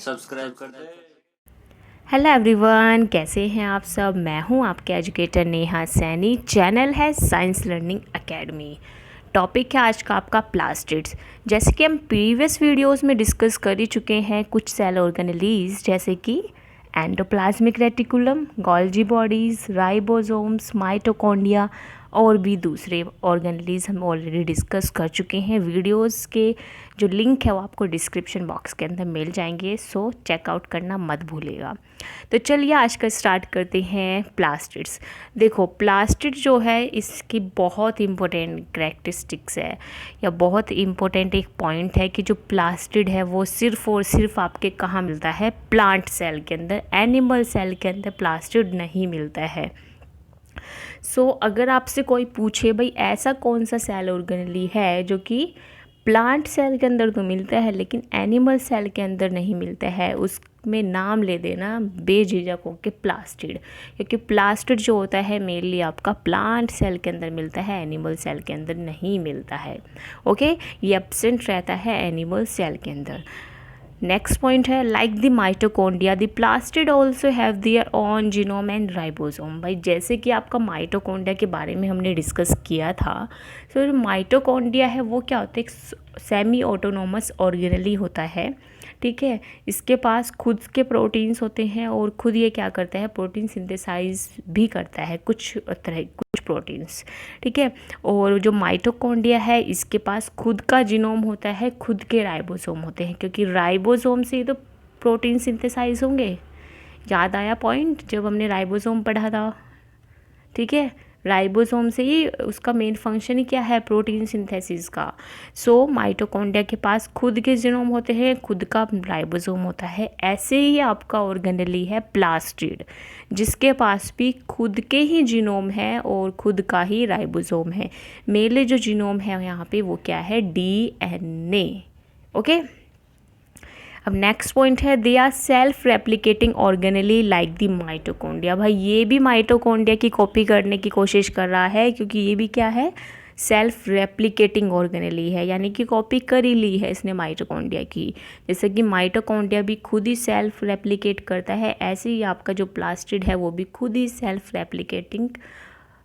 Subscribe कर दे। Hello everyone, कैसे हैं आप सब। मैं हूं आपके एजुकेटर नेहा सैनी। चैनल है साइंस लर्निंग एकेडमी। टॉपिक है आज का आपका प्लास्टिड्स। जैसे कि हम प्रीवियस वीडियोस में डिस्कस कर ही चुके हैं, कुछ सेल ऑर्गेनेलीज जैसे कि endoplasmic reticulum, Golgi bodies, ribosomes, mitochondria और भी दूसरे ऑर्गेनेलीज हम ऑलरेडी डिस्कस कर चुके हैं। वीडियोस के जो लिंक है वो आपको डिस्क्रिप्शन बॉक्स के अंदर मिल जाएंगे, सो चेकआउट करना मत भूलिएगा। तो चलिए आज का स्टार्ट करते हैं प्लास्टिड्स। देखो, प्लास्टिड जो है इसकी बहुत इंपॉर्टेंट कैरेक्टरिस्टिक्स है या बहुत इंपॉर्टेंट एक पॉइंट है कि जो प्लास्टिड है वो सिर्फ और सिर्फ आपके कहाँ मिलता है, प्लांट सेल के अंदर। एनिमल सेल के अंदर प्लास्टिड नहीं मिलता है। अगर आपसे कोई पूछे भाई ऐसा कौन सा सेल ऑर्गेनेली है जो कि प्लांट सेल के अंदर तो मिलता है लेकिन एनिमल सेल के अंदर नहीं मिलता है, उसमें नाम ले देना बेझिझक होकर प्लास्टिड। क्योंकि प्लास्टिड जो होता है मेनली आपका प्लांट सेल के अंदर मिलता है, एनिमल सेल के अंदर नहीं मिलता है। ओके, ये एब्सेंट रहता है एनिमल सेल के अंदर। नेक्स्ट पॉइंट है like the mitochondria the plastid also have their own genome and ribosome. भाई जैसे कि आपका माइटोकॉन्ड्रिया के बारे में हमने डिस्कस किया था, तो माइटोकॉन्ड्रिया है वो क्या होता है, एक सेमी ऑटोनोमस ऑर्गेनेली होता है। ठीक है, इसके पास खुद के प्रोटीन्स होते हैं और खुद ये क्या करता है, प्रोटीन सिंथेसाइज भी करता है कुछ प्रोटीन्स। ठीक है, और जो माइटोकॉन्ड्रिया है इसके पास खुद का जीनोम होता है, खुद के राइबोसोम होते हैं, क्योंकि राइबोसोम से ही तो प्रोटीन सिंथेसाइज होंगे। याद आया पॉइंट जब हमने राइबोसोम पढ़ा था। ठीक है, राइबोसोम से ही उसका मेन फंक्शन ही क्या है, प्रोटीन सिंथेसिस का। माइटोकॉन्ड्रिया के पास खुद के जीनोम होते हैं, खुद का राइबोसोम होता है। ऐसे ही आपका ऑर्गेनेली है प्लास्टिड, जिसके पास भी खुद के ही जीनोम है और खुद का ही राइबोसोम है। मेरे जो जीनोम है यहाँ पे वो क्या है, DNA। ओके, अब नेक्स्ट पॉइंट है they are self replicating organelle like the mitochondria. भाई ये भी माइटोकॉन्ड्रिया की कॉपी करने की कोशिश कर रहा है, क्योंकि ये भी क्या है, सेल्फ रेप्लिकेटिंग ऑर्गेनेली है, यानी कि कॉपी कर ही ली है इसने माइटोकॉन्ड्रिया की। जैसे कि माइटोकॉन्ड्रिया भी खुद ही सेल्फ रेप्लिकेट करता है, ऐसे ही आपका जो प्लास्टिड है वो भी खुद ही सेल्फ रेप्लिकेटिंग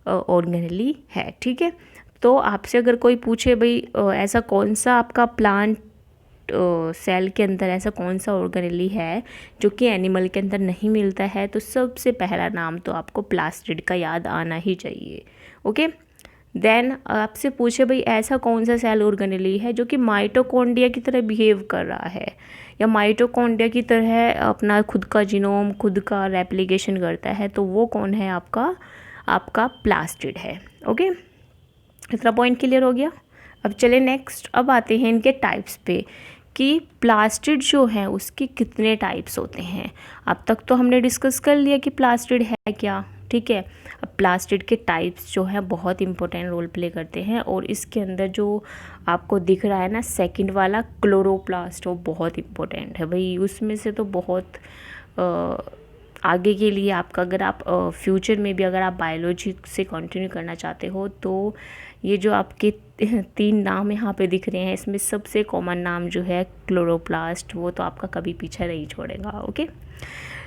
ऑर्गेनेली है। ठीक है, तो आपसे अगर कोई पूछे भाई ऐसा कौन सा आपका प्लांट सेल के अंदर ऐसा कौन सा ऑर्गेनेली है जो कि एनिमल के अंदर नहीं मिलता है, तो सबसे पहला नाम तो आपको प्लास्टिड का याद आना ही चाहिए। ओके, देन आपसे पूछे भाई ऐसा कौन सा सेल ऑर्गेनेली है जो कि माइटोकॉन्ड्रिया की तरह बिहेव कर रहा है या माइटोकॉन्ड्रिया की तरह अपना खुद का जीनोम, खुद का रेप्लिकेशन करता है, तो वो कौन है, आपका प्लास्टिड है। ओके, इतना पॉइंट क्लियर हो गया। अब चले नेक्स्ट, अब आते हैं इनके टाइप्स पे कि प्लास्टिड जो है उसके कितने टाइप्स होते हैं। अब तक तो हमने डिस्कस कर लिया कि प्लास्टिड है क्या। ठीक है, अब प्लास्टिड के टाइप्स जो है बहुत इंपॉर्टेंट रोल प्ले करते हैं, और इसके अंदर जो आपको दिख रहा है ना सेकंड वाला क्लोरोप्लास्ट, वो बहुत इंपॉर्टेंट है भाई। उसमें से तो बहुत आगे के लिए आपका, अगर आप फ्यूचर में भी अगर आप बायोलॉजी से कंटिन्यू करना चाहते हो, तो ये जो आपके 3 नाम यहाँ पे दिख रहे हैं इसमें सबसे कॉमन नाम जो है क्लोरोप्लास्ट, वो तो आपका कभी पीछे नहीं छोड़ेगा। ओके,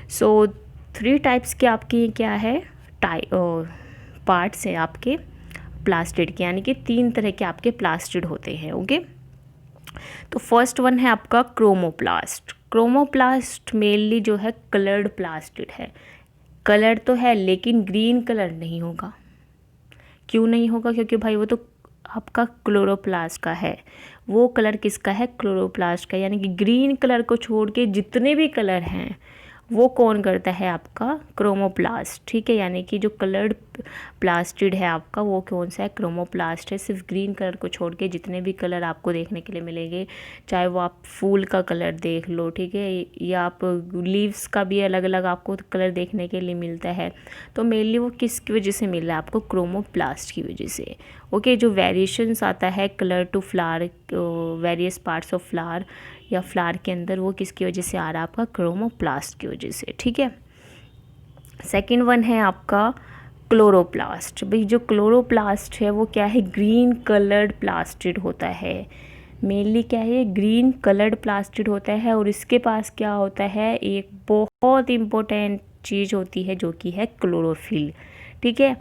3 टाइप्स के आपके क्या है, पार्ट्स हैं आपके प्लास्टिड के, यानी कि 3 तरह के आपके प्लास्टिड होते हैं। ओके, तो फर्स्ट वन है आपका क्रोमोप्लास्ट। क्रोमोप्लास्ट मेनली जो है कलर्ड प्लास्टिड है। कलर तो है लेकिन ग्रीन कलर नहीं होगा। क्यों नहीं होगा, क्योंकि भाई वो तो आपका क्लोरोप्लास्ट का है। वो कलर किसका है, क्लोरोप्लास्ट का, यानी कि ग्रीन कलर को छोड़ के जितने भी कलर हैं वो कौन करता है, आपका क्रोमोप्लास्ट। ठीक है, यानी कि जो कलर्ड प्लास्टिड है आपका वो कौन सा है, क्रोमोप्लास्ट है। सिर्फ ग्रीन कलर को छोड़ के जितने भी कलर आपको देखने के लिए मिलेंगे, चाहे वो आप फूल का कलर देख लो, ठीक है, या आप लीव्स का भी अलग अलग आपको कलर देखने के लिए मिलता है, तो मेनली वो किसकी वजह से मिल रहा है आपको, क्रोमोप्लास्ट की वजह से। ओके, जो वेरिएशंस आता है colour to flower, various parts of flower या फ्लावर के अंदर, वो किसकी वजह से आ रहा है, आपका क्रोमोप्लास्ट की वजह से। ठीक है, सेकंड वन है आपका क्लोरोप्लास्ट। भाई जो क्लोरोप्लास्ट है वो क्या है, ग्रीन कलर्ड प्लास्टिड होता है। मेनली क्या है, ग्रीन कलर्ड प्लास्टिड होता है और इसके पास क्या होता है, एक बहुत इम्पोर्टेंट चीज़ होती है जो कि है क्लोरोफिल। ठीक है,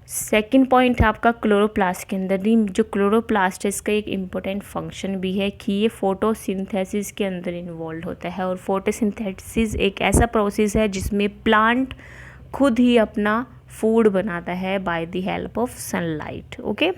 सेकंड पॉइंट है आपका क्लोरोप्लास्ट के अंदर ही जो क्लोरोप्लास्ट है इसका एक इम्पोर्टेंट फंक्शन भी है कि ये फोटोसिंथेसिस के अंदर इन्वॉल्व होता है। और फोटोसिंथेसिस एक ऐसा प्रोसेस है जिसमें प्लांट खुद ही अपना फूड बनाता है by the help of sunlight. Okay,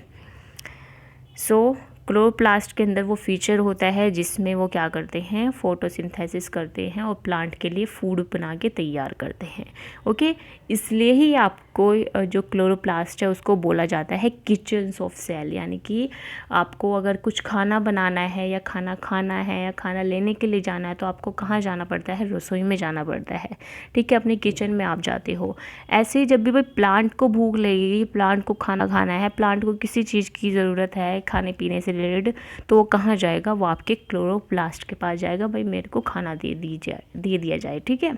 so chloroplast के अंदर वो फीचर होता है जिसमें वो क्या करते हैं, फोटोसिंथेसिस करते हैं और प्लांट के लिए फूड बना के तैयार करते हैं। ओके, इसलिए ही आपको जो क्लोरोप्लास्ट है उसको बोला जाता है किचन्स ऑफ सेल, यानी कि आपको अगर कुछ खाना बनाना है या खाना खाना है या खाना लेने के लिए जाना है तो आपको कहाँ जाना पड़ता है, रसोई में जाना पड़ता है। ठीक है, अपने किचन में आप जाते हो। ऐसे ही जब भी भाई प्लांट को भूख लगेगी, प्लांट को खाना खाना है, प्लांट को किसी चीज़ की ज़रूरत है खाने पीने से रिलेटेड, तो वो कहाँ जाएगा, वो आपके क्लोरोप्लास्ट के पास जाएगा, भाई मेरे को खाना दे दिया जाए। ठीक है,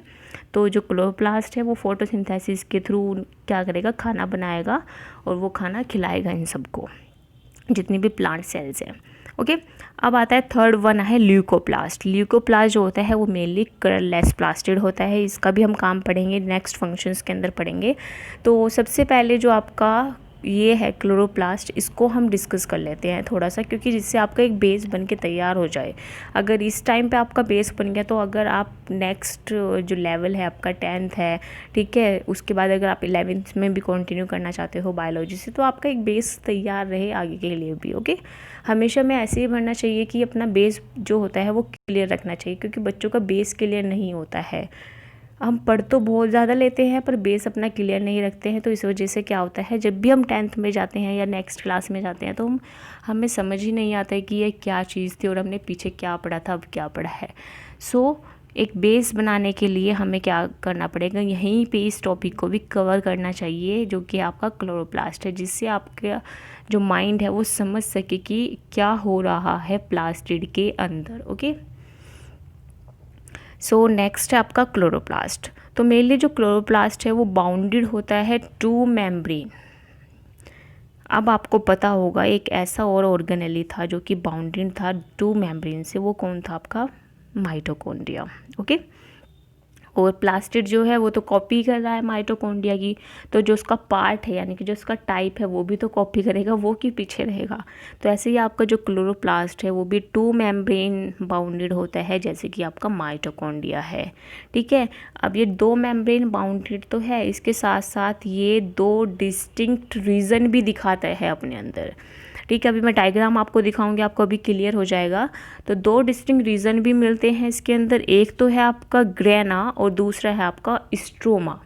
तो जो क्लोरोप्लास्ट है वो फोटोसिंथेसिस के थ्रू क्या करेगा, खाना बनाएगा और वो खाना खिलाएगा इन सबको, जितनी भी प्लांट सेल्स हैं। ओके, अब आता है थर्ड वन है ल्यूकोप्लास्ट। ल्यूकोप्लास्ट जो होता है वो मेनली कलरलेस प्लास्टिड होता है। इसका भी हम काम पढ़ेंगे, नेक्स्ट फंक्शंस के अंदर पढ़ेंगे। तो सबसे पहले जो आपका ये है क्लोरोप्लास्ट, इसको हम डिस्कस कर लेते हैं थोड़ा सा, क्योंकि जिससे आपका एक बेस बन के तैयार हो जाए। अगर इस टाइम पे आपका बेस बन गया तो अगर आप नेक्स्ट जो लेवल है आपका 10th है, ठीक है, उसके बाद अगर आप 11th में भी कंटिन्यू करना चाहते हो बायोलॉजी से, तो आपका एक बेस तैयार रहे आगे के लिए भी। ओके, हमेशा में ऐसे ही बनना चाहिए कि अपना बेस जो होता है वो क्लियर रखना चाहिए, क्योंकि बच्चों का बेस क्लियर नहीं होता है। हम पढ़ तो बहुत ज़्यादा लेते हैं पर बेस अपना क्लियर नहीं रखते हैं, तो इस वजह से क्या होता है, जब भी हम 10th में जाते हैं या नेक्स्ट क्लास में जाते हैं तो हमें समझ ही नहीं आता है कि ये क्या चीज़ थी और हमने पीछे क्या पढ़ा था, अब क्या पढ़ा है। सो एक बेस बनाने के लिए हमें क्या करना पड़ेगा, यहीं पे इस टॉपिक को भी कवर करना चाहिए जो कि आपका क्लोरोप्लास्ट है, जिससे आपका जो माइंड है वो समझ सके कि क्या हो रहा है प्लास्टिड के अंदर। ओके, सो नेक्स्ट है आपका क्लोरोप्लास्ट। तो मेनली जो क्लोरोप्लास्ट है वो बाउंडेड होता है टू मेम्ब्रेन। अब आपको पता होगा एक ऐसा और ऑर्गेनेली था जो कि बाउंडेड था टू मेम्ब्रेन से, वो कौन था आपका, माइटोकॉन्ड्रिया। ओके, और प्लास्टिड जो है वो तो कॉपी कर रहा है माइटोकॉन्ड्रिया की, तो जो उसका पार्ट है यानी कि जो उसका टाइप है वो भी तो कॉपी करेगा, वो की पीछे रहेगा। तो ऐसे ही आपका जो क्लोरोप्लास्ट है वो भी टू मेम्ब्रेन बाउंडेड होता है, जैसे कि आपका माइटोकॉन्ड्रिया है। ठीक है, अब ये दो मेम्ब्रेन बाउंडेड तो है, इसके साथ साथ ये दो डिस्टिंक्ट रीजन भी दिखाता है अपने अंदर। ठीक है, अभी मैं डायग्राम आपको दिखाऊंगी, आपको अभी क्लियर हो जाएगा। तो दो डिस्टिंक्ट रीजन भी मिलते हैं इसके अंदर, एक तो है आपका ग्रेना और दूसरा है आपका स्ट्रोमा।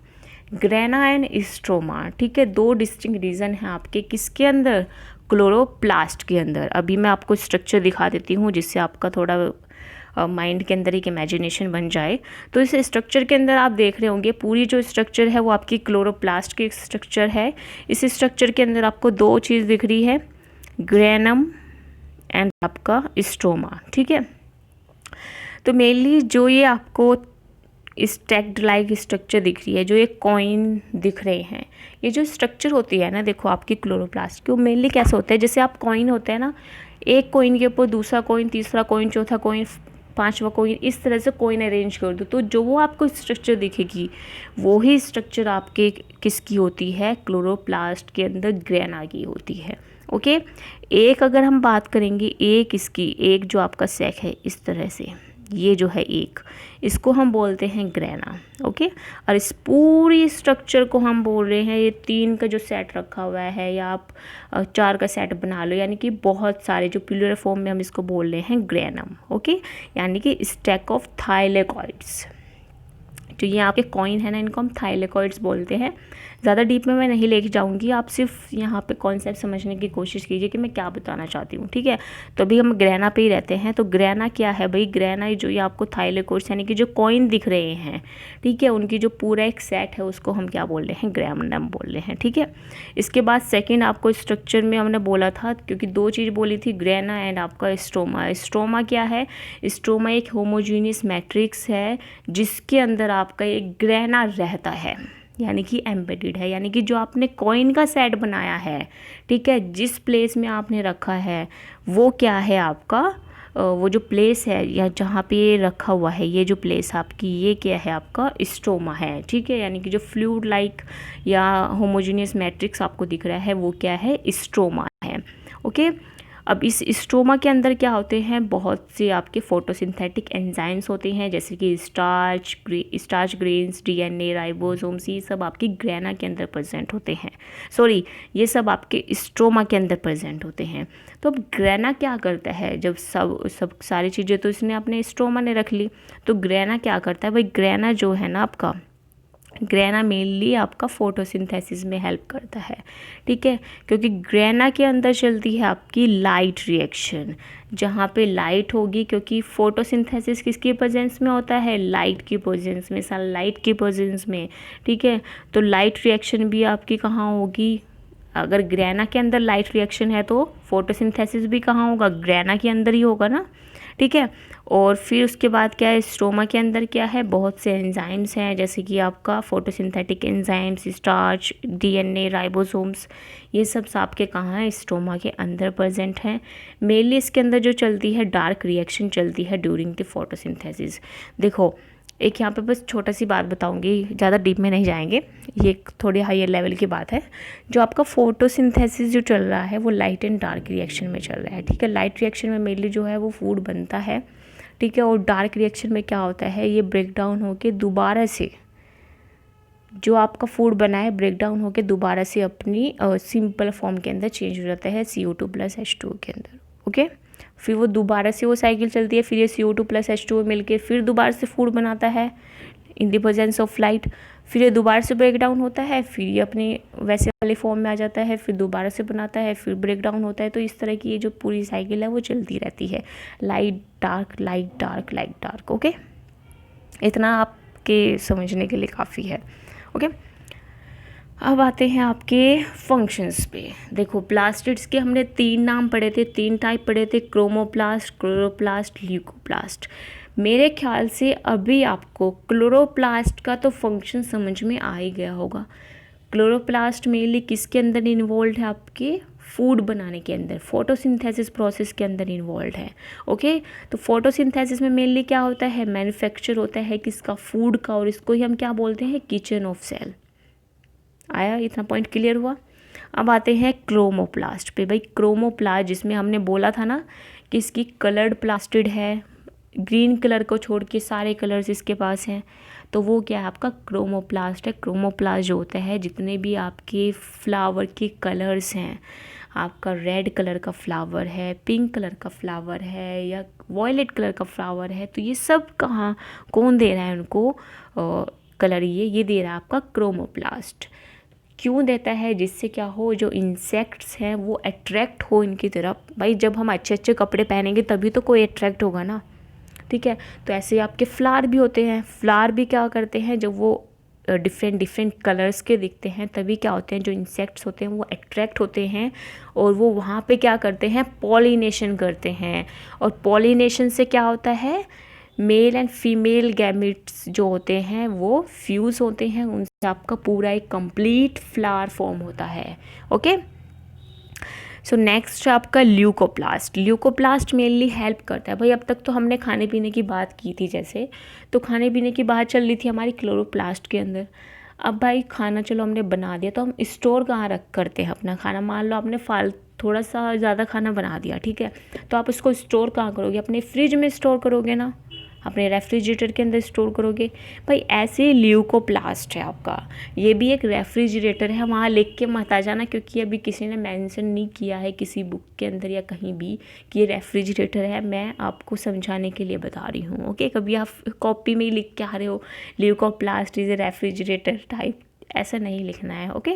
ग्रेना एंड स्ट्रोमा, ठीक है, दो डिस्टिंक्ट रीजन हैं आपके किसके अंदर, क्लोरोप्लास्ट के अंदर। अभी मैं आपको स्ट्रक्चर दिखा देती हूँ जिससे आपका थोड़ा माइंड के अंदर एक इमेजिनेशन बन जाए। तो इस स्ट्रक्चर के अंदर आप देख रहे होंगे पूरी जो स्ट्रक्चर है वो आपकी क्लोरोप्लास्ट की स्ट्रक्चर है। इस स्ट्रक्चर के अंदर आपको दो चीज़ दिख रही है, ग्रेनम एंड आपका स्ट्रोमा। ठीक है, तो मेनली जो ये आपको स्टैक्ड लाइक स्ट्रक्चर दिख रही है, जो ये कॉइन दिख रहे हैं, ये जो स्ट्रक्चर होती है ना, देखो आपकी क्लोरोप्लास्ट की, वो मेनली कैसे होता है, जैसे आप कॉइन होते हैं ना, एक कॉइन के ऊपर दूसरा कॉइन, तीसरा कॉइन, चौथा कॉइन, पांचवा कॉइन, इस तरह से कॉइन अरेंज कर दो, तो जो वो आपको स्ट्रक्चर दिखेगी वो ही स्ट्रक्चर आपके किसकी होती है, क्लोरोप्लास्ट के अंदर ग्रेना की होती है। ओके, एक अगर हम बात करेंगे एक इसकी, एक जो आपका सेक है इस तरह से, ये जो है एक, इसको हम बोलते हैं ग्रेना। ओके, और इस पूरी स्ट्रक्चर को हम बोल रहे हैं, ये 3 का जो सेट रखा हुआ है या आप 4 का सेट बना लो, यानी कि बहुत सारे जो प्लूरल फॉर्म में हम इसको बोल रहे हैं ग्रेनम। ओके, यानी कि स्टैक ऑफ थाइलेकॉइड्स। जो ये आपके कॉइन है ना, इनको हम थाइलेकॉइड्स बोलते हैं। ज़्यादा डीप में मैं नहीं लेके जाऊंगी, आप सिर्फ यहाँ पे कॉन्सेप्ट समझने की कोशिश कीजिए कि मैं क्या बताना चाहती हूँ। ठीक है, तो अभी हम ग्रेना पे ही रहते हैं। तो ग्रेना क्या है भाई, ग्रेना जो ये आपको थाइलेकॉइड्स यानी कि जो कॉइन दिख रहे हैं, ठीक है, उनकी जो पूरा एक सेट है उसको हम क्या बोल रहे हैं, ग्रेनम बोल रहे हैं। ठीक है, इसके बाद सेकेंड आपको स्ट्रक्चर में हमने बोला था, क्योंकि दो चीज़ बोली थी, ग्रेना एंड आपका स्ट्रोमा। स्ट्रोमा क्या है, स्ट्रोमा एक होमोजीनियस मैट्रिक्स है जिसके अंदर आपका एक ग्रेना रहता है। यानी कि एम्बेडेड है, यानी कि जो आपने कॉइन का सेट बनाया है, ठीक है, जिस प्लेस में आपने रखा है वो क्या है आपका, वो जो प्लेस है या जहाँ पे ये रखा हुआ है, ये जो प्लेस आपकी, ये क्या है आपका स्ट्रोमा है, ठीक है, यानी कि जो फ्लूइड लाइक या होमोजेनियस मैट्रिक्स आपको दिख रहा है वो क्या है, स्ट्रोमा है। ओके, अब इस स्ट्रोमा के अंदर क्या होते हैं, बहुत से आपके फोटोसिंथेटिक एंजाइम्स होते हैं, जैसे कि स्टार्च ग्रेन्स, डीएनए, राइबोसोम्स, ये सब आपकी ग्रेना के अंदर प्रेजेंट होते हैं। सॉरी, ये सब आपके स्ट्रोमा के अंदर प्रेजेंट होते हैं। तो अब ग्रेना क्या करता है, जब सब सारी चीज़ें तो इसने अपने स्ट्रोमा ने रख ली, तो ग्रेना क्या करता है भाई, ग्रेना जो है ना आपका, ग्रेना मेनली आपका फोटोसिंथेसिस में हेल्प करता है, ठीक है, क्योंकि ग्रेना के अंदर चलती है आपकी लाइट रिएक्शन, जहाँ पे लाइट होगी, क्योंकि फोटोसिंथेसिस किसकी प्रेजेंस में होता है, लाइट की प्रेजेंस में, सनलाइट की प्रेजेंस में, ठीक है, तो लाइट रिएक्शन भी आपकी कहाँ होगी, अगर ग्रेना के अंदर लाइट रिएक्शन है तो फोटोसिंथेसिस भी कहाँ होगा, ग्रेना के अंदर ही होगा ना, ठीक है। और फिर उसके बाद क्या है, स्ट्रोमा के अंदर क्या है, बहुत से एंजाइम्स हैं, जैसे कि आपका photosynthetic enzymes, starch, DNA, ribosomes, ये सब आपके कहाँ है, स्ट्रोमा के अंदर प्रेजेंट हैं। मेनली इसके अंदर जो चलती है डार्क रिएक्शन चलती है ड्यूरिंग द फोटोसिंथेसिस। देखो, एक यहाँ पे बस छोटा सी बात बताऊंगी, ज़्यादा डीप में नहीं जाएंगे, ये एक थोड़ी हायर लेवल की बात है। जो आपका फोटोसिंथेसिस जो चल रहा है वो लाइट एंड डार्क रिएक्शन में चल रहा है, ठीक है। लाइट रिएक्शन में मेनली जो है वो फूड बनता है, ठीक है, और डार्क रिएक्शन में क्या होता है, ये ब्रेक डाउन होकर दोबारा से जो आपका फूड बना है ब्रेक डाउन होकर दोबारा से अपनी सिंपल फॉर्म के अंदर चेंज हो जाता है CO2 + H2O के अंदर। ओके, फिर वो दोबारा से वो साइकिल चलती है, फिर ये CO2 + H2O मिलके फिर दोबारा से फूड बनाता है in the presence of light, फिर ये दोबारा से ब्रेक डाउन होता है, फिर ये अपने वैसे वाले फॉर्म में आ जाता है, फिर दोबारा से बनाता है, फिर ब्रेक डाउन होता है। तो इस तरह की ये जो पूरी साइकिल है वो चलती रहती है, light dark, light dark, light dark. Okay, इतना आपके समझने के लिए काफ़ी है। ओके, अब आते हैं आपके फंक्शंस पे। देखो, प्लास्टिड्स के हमने 3 नाम पढ़े थे, 3 टाइप पढ़े थे, क्रोमोप्लास्ट, क्लोरोप्लास्ट, ल्यूकोप्लास्ट। मेरे ख्याल से अभी आपको क्लोरोप्लास्ट का तो फंक्शन समझ में आ ही गया होगा। क्लोरोप्लास्ट मेनली किसके अंदर इन्वॉल्व है, आपके फूड बनाने के अंदर, फोटोसिंथेसिस प्रोसेस के अंदर इन्वॉल्व है। ओके, तो फोटोसिंथेसिस में मेनली क्या होता है, मैन्युफैक्चर होता है किसका, फूड का, और इसको ही हम क्या बोलते हैं, किचन ऑफ सेल। आया, इतना पॉइंट क्लियर हुआ। अब आते हैं क्रोमोप्लास्ट पे। भाई क्रोमोप्लास्ट जिसमें हमने बोला था ना कि इसकी कलर्ड प्लास्टिड है, ग्रीन कलर को छोड़ के सारे कलर्स इसके पास हैं, तो वो क्या है, आपका क्रोमोप्लास्ट है। क्रोमोप्लास्ट जो होता है, जितने भी आपके फ्लावर के कलर्स हैं, आपका रेड कलर का फ्लावर है, पिंक कलर का फ्लावर है, या वॉयलेट कलर का फ्लावर है, तो ये सब कहाँ, कौन दे रहा है उनको कलर, ये दे रहा है आपका क्रोमोप्लास्ट। क्यों देता है, जिससे क्या हो, जो इंसेक्ट्स हैं वो अट्रैक्ट हो इनकी तरफ। भाई जब हम अच्छे अच्छे कपड़े पहनेंगे तभी तो कोई अट्रैक्ट होगा ना, ठीक है। तो ऐसे आपके फ्लावर भी होते हैं, फ्लावर भी क्या करते हैं, जब वो डिफरेंट कलर्स के दिखते हैं तभी क्या होते हैं, जो इंसेक्ट्स होते हैं वो अट्रैक्ट होते हैं और वो वहाँ पे क्या करते हैं, पॉलिनेशन करते हैं। और पॉलिनेशन से क्या होता है, मेल एंड फीमेल गैमेट्स जो होते हैं वो फ्यूज़ होते हैं, उनसे आपका पूरा एक कंप्लीट फ्लावर फॉर्म होता है। ओके, सो नेक्स्ट आपका ल्यूकोप्लास्ट। ल्यूकोप्लास्ट मेनली हेल्प करता है। भाई अब तक तो हमने खाने पीने की बात की थी, जैसे तो खाने पीने की बात चल रही थी हमारी क्लोरोप्लास्ट के अंदर। अब भाई खाना चलो हमने बना दिया, तो हम स्टोर कहाँ रख करते हैं अपना खाना। मान लो आपने थोड़ा सा ज़्यादा खाना बना दिया, ठीक है, तो आप उसको स्टोर कहाँ करोगे, अपने फ्रिज में स्टोर करोगे ना, अपने रेफ्रिजरेटर के अंदर स्टोर करोगे। भाई ऐसे ल्यूकोप्लास्ट है आपका, ये भी एक रेफ्रिजरेटर है। वहाँ लिख के मत आ जाना, क्योंकि अभी किसी ने मेंशन नहीं किया है किसी बुक के अंदर या कहीं भी कि ये रेफ्रिजरेटर है। मैं आपको समझाने के लिए बता रही हूँ। ओके, कभी आप कॉपी में ही लिख के आ रहे हो leucoplast is a refrigerator type, ऐसा नहीं लिखना है। ओके,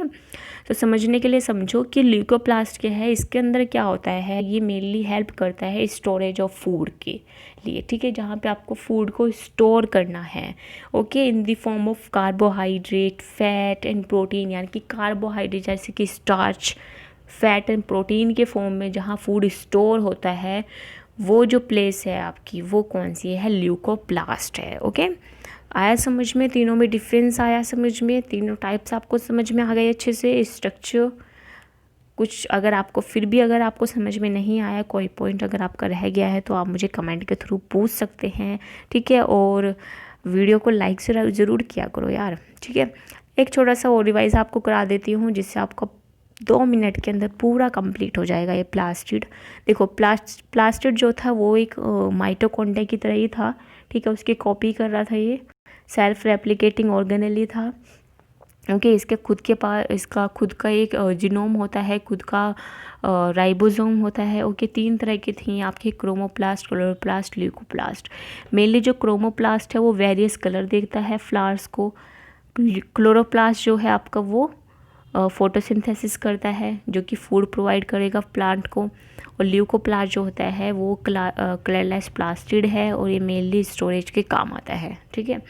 तो समझने के लिए समझो कि ल्यूकोप्लास्ट क्या है, इसके अंदर क्या होता है। ये मेनली हेल्प करता है स्टोरेज ऑफ फूड के लिए, ठीक है, जहाँ पे आपको फूड को स्टोर करना है। Okay, in the form of carbohydrate, fat and protein, यानी कि कार्बोहाइड्रेट जैसे कि स्टार्च, फैट एंड प्रोटीन के फॉर्म में जहाँ फूड स्टोर होता है, वो जो प्लेस है आपकी वो कौन सी है, ल्यूकोप्लास्ट है। ओके, आया समझ में? तीनों में डिफरेंस आया समझ में? तीनों टाइप्स आपको समझ में आ गए अच्छे से? स्ट्रक्चर कुछ अगर आपको फिर भी अगर आपको समझ में नहीं आया, कोई पॉइंट अगर आपका रह गया है, तो आप मुझे कमेंट के थ्रू पूछ सकते हैं, ठीक है। और वीडियो को लाइक से ज़रूर किया करो यार, ठीक है। एक छोटा सा और रिवाइज आपको करा देती हूँ, जिससे आपका 2 मिनट के अंदर पूरा कंप्लीट हो जाएगा ये प्लास्टिड। देखो प्लास्टिड जो था वो एक माइटोकॉन्ड्रिया की तरह ही था, ठीक है। उसकी कॉपी कर रहा था, ये सेल्फ रेप्लिकेटिंग ऑर्गेनेल था, क्योंकि इसके खुद के पास इसका खुद का एक जीनोम होता है, खुद का राइबोसोम होता है। ओके, 3 तरह की थी आपकी, क्रोमोप्लास्ट, क्लोरोप्लास्ट, ल्यूकोप्लास्ट। मेनली जो क्रोमोप्लास्ट है वो वेरियस कलर देखता है फ्लावर्स को। क्लोरोप्लास्ट जो है आपका वो फोटोसिंथेसिस करता है, जो कि फूड प्रोवाइड करेगा प्लांट को। और ल्यूकोप्लास्ट जो होता है वो कलरलेस प्लास्टिड है, और ये मेनली स्टोरेज के काम आता है, ठीक है।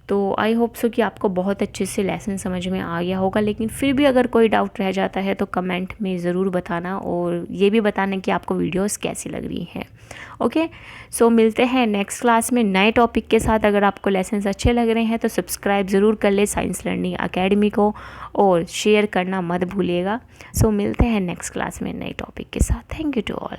तो आई होप सो कि आपको बहुत अच्छे से लेसन समझ में आ गया होगा, लेकिन फिर भी अगर कोई डाउट रह जाता है तो कमेंट में ज़रूर बताना, और ये भी बताना कि आपको वीडियोस कैसी लग रही हैं। ओके, सो मिलते हैं नेक्स्ट क्लास में नए टॉपिक के साथ। अगर आपको लेसन्स अच्छे लग रहे हैं तो सब्सक्राइब ज़रूर कर ले साइंस लर्निंग अकेडमी को, और शेयर करना मत भूलिएगा। सो मिलते हैं नेक्स्ट क्लास में नए टॉपिक के साथ। Thank you to all.